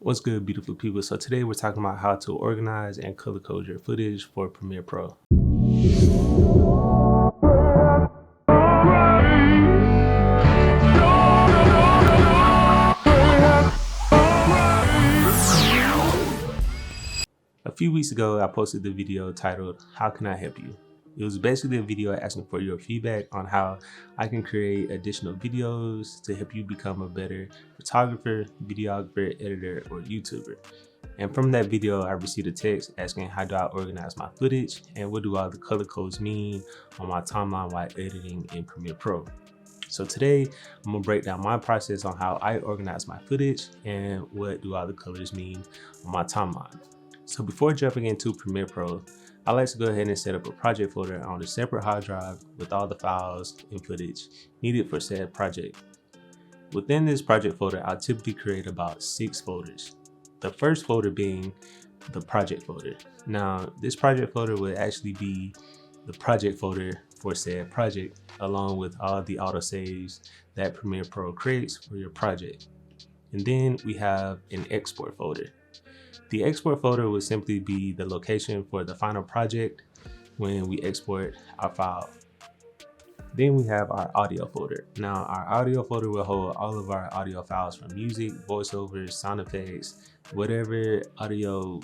What's good, beautiful people? So today we're talking about how to organize and color code your footage for Premiere Pro. A few weeks ago, I posted the video titled, "How Can I Help You?" It was basically a video asking for your feedback on how I can create additional videos to help you become a better photographer, videographer, editor, or YouTuber. And from that video, I received a text asking how do I organize my footage and what do all the color codes mean on my timeline while editing in Premiere Pro. So today, I'm gonna break down my process on how I organize my footage and what do all the colors mean on my timeline. So before jumping into Premiere Pro, I like to go ahead and set up a project folder on a separate hard drive with all the files and footage needed for said project. Within this project folder, I'll typically create about 6 folders. The first folder being the project folder. Now, this project folder will actually be the project folder for said project, along with all the autosaves that Premiere Pro creates for your project. And then we have an export folder. The export folder will simply be the location for the final project when we export our file. Then we have our audio folder. Now, our audio folder will hold all of our audio files from music, voiceovers, sound effects, whatever audio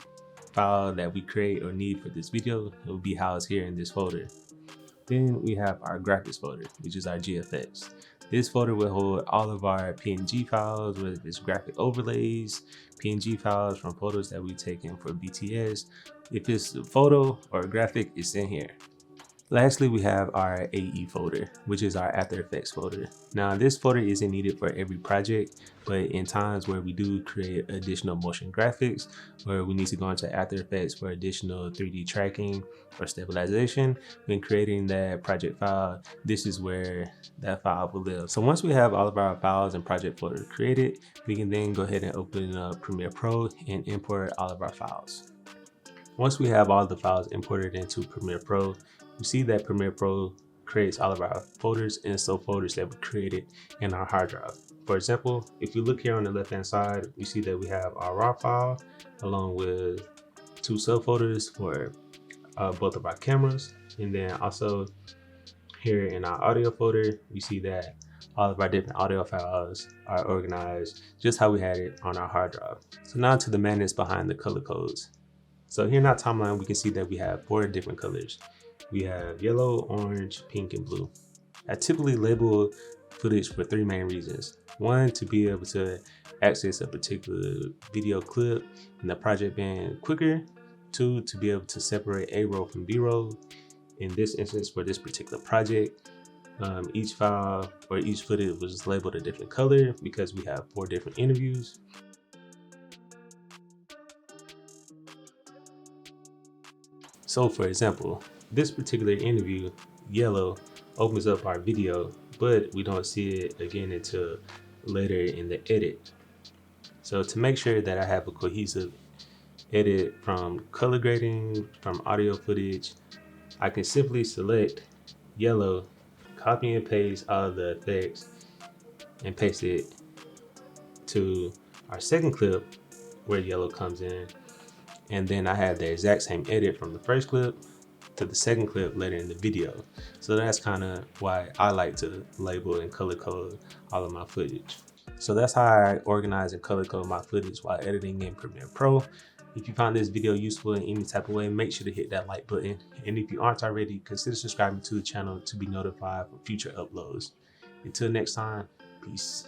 file that we create or need for this video, it will be housed here in this folder. Then we have our graphics folder, which is our GFX. This folder will hold all of our PNG files, whether it's graphic overlays, PNG files from photos that we've taken for BTS. If it's a photo or a graphic, it's in here. Lastly, we have our AE folder, which is our After Effects folder. Now, this folder isn't needed for every project, but in times where we do create additional motion graphics, or we need to go into After Effects for additional 3D tracking or stabilization, when creating that project file, this is where that file will live. So once we have all of our files and project folder created, we can then go ahead and open up Premiere Pro and import all of our files. Once we have all the files imported into Premiere Pro, you see that Premiere Pro creates all of our folders and subfolders that we created in our hard drive. For example, if you look here on the left-hand side, you see that we have our raw file along with 2 subfolders for both of our cameras. And then also here in our audio folder, you see that all of our different audio files are organized just how we had it on our hard drive. So now to the madness behind the color codes. So here in our timeline, we can see that we have 4 different colors. We have yellow, orange, pink, and blue. I typically label footage for 3 main reasons. 1, to be able to access a particular video clip in the project being quicker. 2, to be able to separate A-roll from B-roll. In this instance, for this particular project, each file or each footage was labeled a different color because we have 4 different interviews. So for example, this particular interview, yellow, opens up our video, but we don't see it again until later in the edit. So to make sure that I have a cohesive edit from color grading, from audio footage, I can simply select yellow, copy and paste all of the effects, and paste it to our second clip where yellow comes in. And then I have the exact same edit from the first clip to the second clip later in the video. So that's kind of why I like to label and color code all of my footage. So that's how I organize and color code my footage while editing in Premiere Pro. If you found this video useful in any type of way, make sure to hit that like button. And if you aren't already, consider subscribing to the channel to be notified for future uploads. Until next time, peace.